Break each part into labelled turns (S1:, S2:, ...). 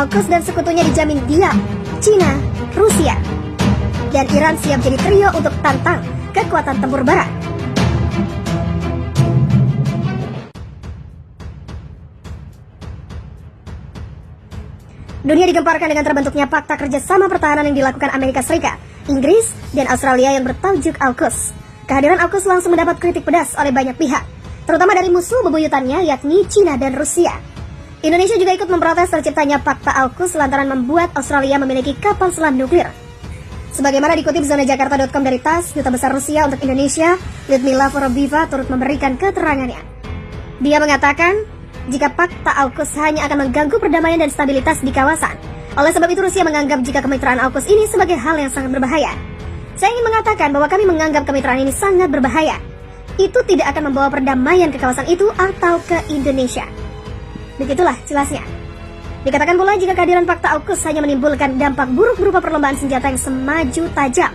S1: AUKUS dan sekutunya dijamin diam. Cina, Rusia, dan Iran siap jadi trio untuk tantang kekuatan tempur barat. Dunia digemparkan dengan terbentuknya fakta kerjasama pertahanan yang dilakukan Amerika Serikat, Inggris, dan Australia yang bertajuk AUKUS. Kehadiran AUKUS langsung mendapat kritik pedas oleh banyak pihak, terutama dari musuh bebuyutannya yakni Cina dan Rusia. Indonesia juga ikut memprotes terciptanya fakta AUKUS lantaran membuat Australia memiliki kapal selam nuklir. Sebagaimana dikutip zonajakarta.com dari TASS, Duta Besar Rusia untuk Indonesia, Lyudmila Vorobiva turut memberikan keterangannya. Dia mengatakan, jika fakta AUKUS hanya akan mengganggu perdamaian dan stabilitas di kawasan. Oleh sebab itu Rusia menganggap jika kemitraan AUKUS ini sebagai hal yang sangat berbahaya. Saya ingin mengatakan bahwa kami menganggap kemitraan ini sangat berbahaya. Itu tidak akan membawa perdamaian ke kawasan itu atau ke Indonesia. Begitulah jelasnya. Dikatakan pula jika kehadiran fakta AUKUS hanya menimbulkan dampak buruk berupa perlombaan senjata yang semaju tajam.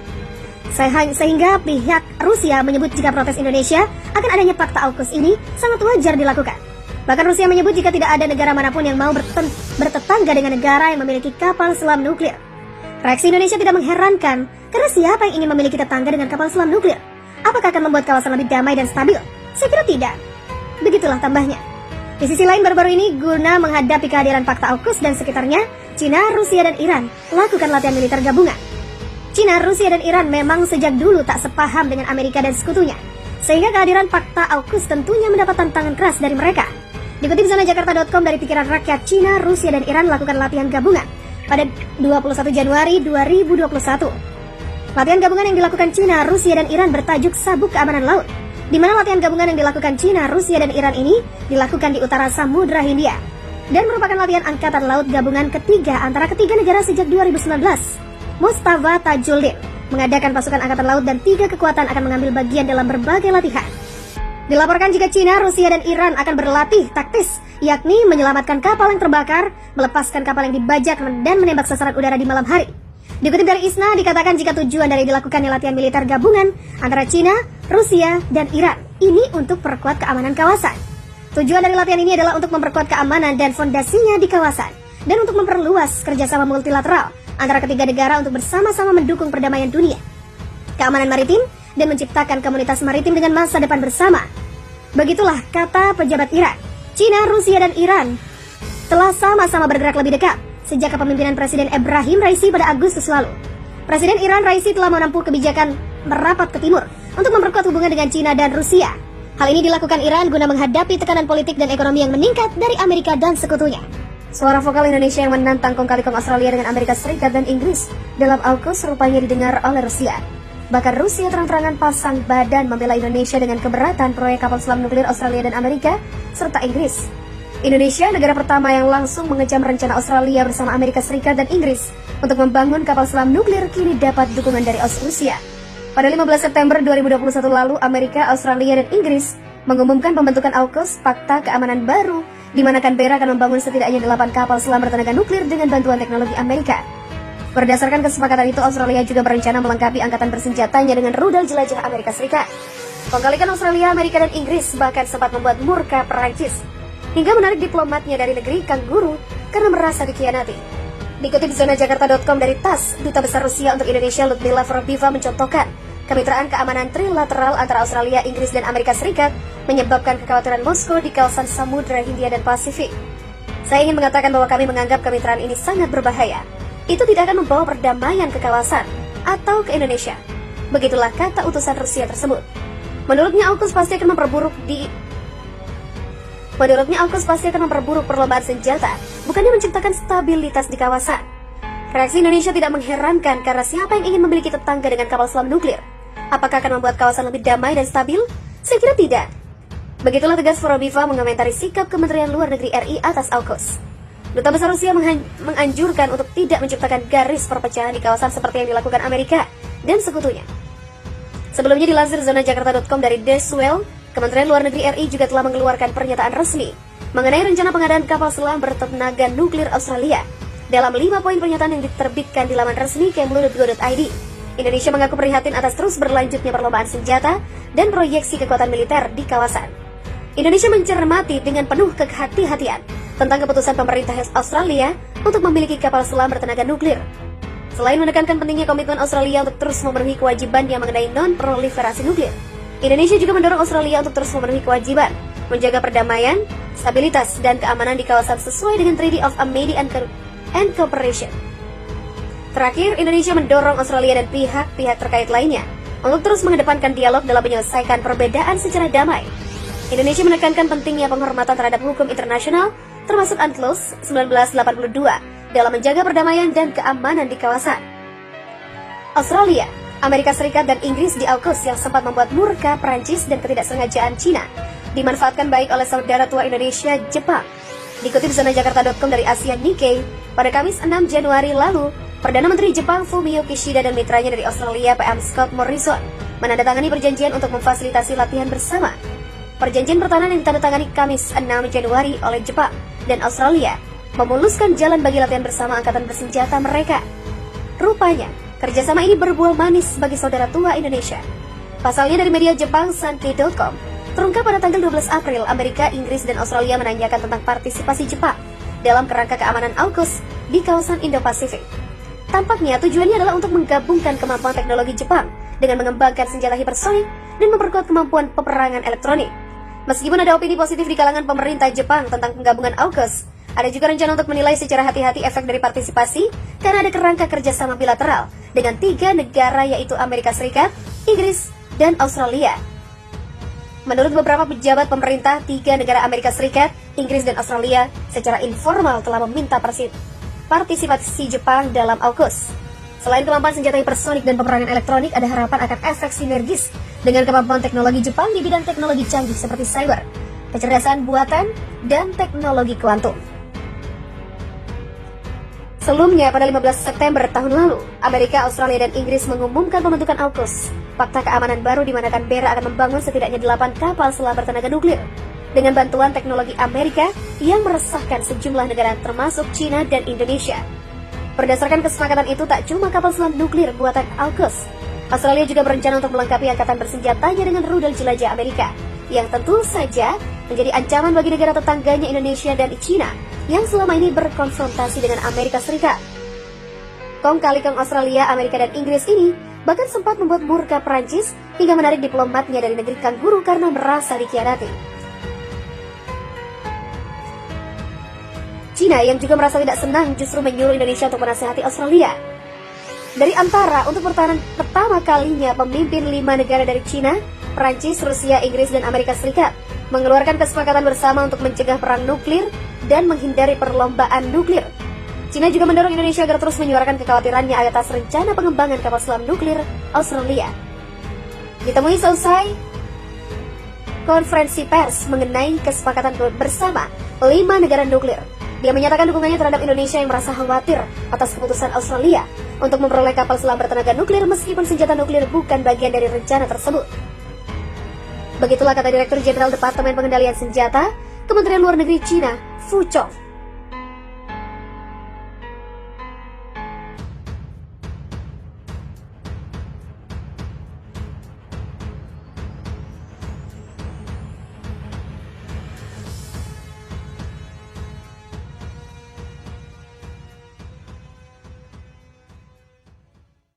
S1: Sehingga pihak Rusia menyebut jika protes Indonesia akan adanya fakta AUKUS ini sangat wajar dilakukan. Bahkan Rusia menyebut jika tidak ada negara manapun yang mau bertetangga dengan negara yang memiliki kapal selam nuklir. Reaksi Indonesia tidak mengherankan, karena siapa yang ingin memiliki tetangga dengan kapal selam nuklir? Apakah akan membuat kawasan lebih damai dan stabil? Saya kira tidak. Begitulah tambahnya. Di sisi lain, baru-baru ini guna menghadapi kehadiran fakta AUKUS dan sekitarnya, Cina, Rusia, dan Iran lakukan latihan militer gabungan. Cina, Rusia, dan Iran memang sejak dulu tak sepaham dengan Amerika dan sekutunya, sehingga kehadiran fakta AUKUS tentunya mendapat tantangan keras dari mereka. Dikutip zonajakarta.com dari pikiran rakyat, Cina, Rusia, dan Iran lakukan latihan gabungan pada 21 Januari 2021. Latihan gabungan yang dilakukan Cina, Rusia, dan Iran bertajuk Sabuk Keamanan Laut, di mana latihan gabungan yang dilakukan Cina, Rusia, dan Iran ini dilakukan di utara Samudra Hindia dan merupakan latihan angkatan laut gabungan ketiga antara ketiga negara sejak 2019. Mustafa Tajuddin mengadakan pasukan angkatan laut dan 3 kekuatan akan mengambil bagian dalam berbagai latihan. Dilaporkan jika Cina, Rusia, dan Iran akan berlatih taktis, yakni menyelamatkan kapal yang terbakar, melepaskan kapal yang dibajak, dan menembak sasaran udara di malam hari. Dikutip dari ISNA, dikatakan jika tujuan dari dilakukannya latihan militer gabungan antara Cina, Rusia, dan Iran ini untuk perkuat keamanan kawasan. Tujuan dari latihan ini adalah untuk memperkuat keamanan dan fondasinya di kawasan, dan untuk memperluas kerjasama multilateral antara ketiga negara untuk bersama-sama mendukung perdamaian dunia, keamanan maritim, dan menciptakan komunitas maritim dengan masa depan bersama. Begitulah kata pejabat Iran. Cina, Rusia, dan Iran telah sama-sama bergerak lebih dekat sejak kepemimpinan Presiden Ebrahim Raisi pada Agustus lalu. Presiden Iran Raisi telah menempuh kebijakan merapat ke timur untuk memperkuat hubungan dengan Cina dan Rusia. Hal ini dilakukan Iran guna menghadapi tekanan politik dan ekonomi yang meningkat dari Amerika dan sekutunya. Suara vokal Indonesia yang menantang kong kali kong Australia dengan Amerika Serikat dan Inggris dalam AUKUS rupanya didengar oleh Rusia. Bahkan Rusia terang-terangan pasang badan membela Indonesia dengan keberatan proyek kapal selam nuklir Australia dan Amerika, serta Inggris. Indonesia, negara pertama yang langsung mengecam rencana Australia bersama Amerika Serikat dan Inggris untuk membangun kapal selam nuklir, kini dapat dukungan dari Rusia. Pada 15 September 2021 lalu, Amerika, Australia, dan Inggris mengumumkan pembentukan AUKUS, fakta keamanan baru, di mana Canberra akan membangun setidaknya 8 kapal selam bertenaga nuklir dengan bantuan teknologi Amerika. Berdasarkan kesepakatan itu, Australia juga berencana melengkapi angkatan bersenjatanya dengan rudal jelajah Amerika Serikat. Kongkalikan Australia, Amerika, dan Inggris bahkan sempat membuat murka Perancis, hingga menarik diplomatnya dari negeri Kangguru karena merasa dikhianati. Dikutip zonajakarta.com dari TASS, Duta Besar Rusia untuk Indonesia Lyudmila Vorobiva mencontohkan kemitraan keamanan trilateral antara Australia, Inggris, dan Amerika Serikat menyebabkan kekhawatiran Moskow di kawasan Samudra Hindia dan Pasifik. Saya ingin mengatakan bahwa kami menganggap kemitraan ini sangat berbahaya. Itu tidak akan membawa perdamaian ke kawasan atau ke Indonesia. Begitulah kata utusan Rusia tersebut. Menurutnya AUKUS pasti akan memperburuk perlombaan senjata, bukannya menciptakan stabilitas di kawasan. Reaksi Indonesia tidak mengherankan karena siapa yang ingin memiliki tetangga dengan kapal selam nuklir? Apakah akan membuat kawasan lebih damai dan stabil? Saya kira tidak. Begitulah tegas Vorobiva mengomentari sikap Kementerian Luar Negeri RI atas AUKUS. Duta Besar Rusia menganjurkan untuk tidak menciptakan garis perpecahan di kawasan seperti yang dilakukan Amerika dan sekutunya. Sebelumnya dilansir zonajakarta.com dari Deswell, Kementerian Luar Negeri RI juga telah mengeluarkan pernyataan resmi mengenai rencana pengadaan kapal selam bertenaga nuklir Australia. Dalam 5 poin pernyataan yang diterbitkan di laman resmi kemlu.go.id, Indonesia mengaku prihatin atas terus berlanjutnya perlombaan senjata dan proyeksi kekuatan militer di kawasan. Indonesia mencermati dengan penuh kehati-hatian tentang keputusan pemerintah Australia untuk memiliki kapal selam bertenaga nuklir. Selain menekankan pentingnya komitmen Australia untuk terus memenuhi kewajibannya mengenai non-proliferasi nuklir, Indonesia juga mendorong Australia untuk terus memenuhi kewajiban menjaga perdamaian, stabilitas, dan keamanan di kawasan sesuai dengan Treaty of Amity and Cooperation. Terakhir, Indonesia mendorong Australia dan pihak-pihak terkait lainnya untuk terus mengedepankan dialog dalam menyelesaikan perbedaan secara damai. Indonesia menekankan pentingnya penghormatan terhadap hukum internasional, termasuk UNCLOS 1982, dalam menjaga perdamaian dan keamanan di kawasan. Australia, Amerika Serikat, dan Inggris di AUKUS yang sempat membuat murka Prancis dan ketidaksengajaan Cina dimanfaatkan baik oleh saudara tua Indonesia, Jepang. Dikutip zona Jakarta.com dari Asia Nikkei, pada Kamis 6 Januari lalu, Perdana Menteri Jepang Fumio Kishida dan mitranya dari Australia PM Scott Morrison menandatangani perjanjian untuk memfasilitasi latihan bersama. Perjanjian pertahanan yang ditandatangani Kamis 6 Januari oleh Jepang dan Australia memuluskan jalan bagi latihan bersama angkatan bersenjata mereka. Rupanya, kerjasama ini berbuah manis bagi saudara tua Indonesia. Pasalnya dari media Jepang Sankei.com, terungkap pada tanggal 12 April, Amerika, Inggris, dan Australia menanyakan tentang partisipasi Jepang dalam kerangka keamanan AUKUS di kawasan Indo-Pasifik. Tampaknya tujuannya adalah untuk menggabungkan kemampuan teknologi Jepang dengan mengembangkan senjata hipersonik dan memperkuat kemampuan peperangan elektronik. Meskipun ada opini positif di kalangan pemerintah Jepang tentang penggabungan AUKUS, ada juga rencana untuk menilai secara hati-hati efek dari partisipasi karena ada kerangka kerjasama bilateral dengan 3 negara yaitu Amerika Serikat, Inggris, dan Australia. Menurut beberapa pejabat pemerintah, 3 negara Amerika Serikat, Inggris, dan Australia secara informal telah meminta partisipasi Jepang dalam AUKUS. Selain kemampuan senjata hipersonik dan peperangan elektronik, ada harapan akan efek sinergis dengan kemampuan teknologi Jepang di bidang teknologi canggih seperti cyber, kecerdasan buatan, dan teknologi kuantum. Sebelumnya, pada 15 September tahun lalu, Amerika, Australia, dan Inggris mengumumkan pembentukan AUKUS, fakta keamanan baru di mana Canberra akan membangun setidaknya 8 kapal selam bertenaga nuklir dengan bantuan teknologi Amerika yang meresahkan sejumlah negara termasuk China dan Indonesia. Berdasarkan kesepakatan itu, tak cuma kapal selam nuklir buatan AUKUS, Australia juga berencana untuk melengkapi angkatan bersenjatanya dengan rudal jelajah Amerika, yang tentu saja menjadi ancaman bagi negara tetangganya Indonesia dan China yang selama ini berkonfrontasi dengan Amerika Serikat. Kong kali kong Australia, Amerika, dan Inggris ini bahkan sempat membuat murka Prancis hingga menarik diplomatnya dari negeri kanguru karena merasa dikhianati. China yang juga merasa tidak senang justru menyuruh Indonesia untuk menasihati Australia. Dari antara untuk pertama kalinya pemimpin 5 negara dari China, Prancis, Rusia, Inggris, dan Amerika Serikat mengeluarkan kesepakatan bersama untuk mencegah perang nuklir dan menghindari perlombaan nuklir. China juga mendorong Indonesia agar terus menyuarakan kekhawatirannya atas rencana pengembangan kapal selam nuklir Australia. Ditemui selesai konferensi pers mengenai kesepakatan bersama 5 negara nuklir, dia menyatakan dukungannya terhadap Indonesia yang merasa khawatir atas keputusan Australia untuk memperoleh kapal selam bertenaga nuklir meskipun senjata nuklir bukan bagian dari rencana tersebut. Begitulah kata Direktur Jenderal Departemen Pengendalian Senjata, Kementerian Luar Negeri China, Fu Chong.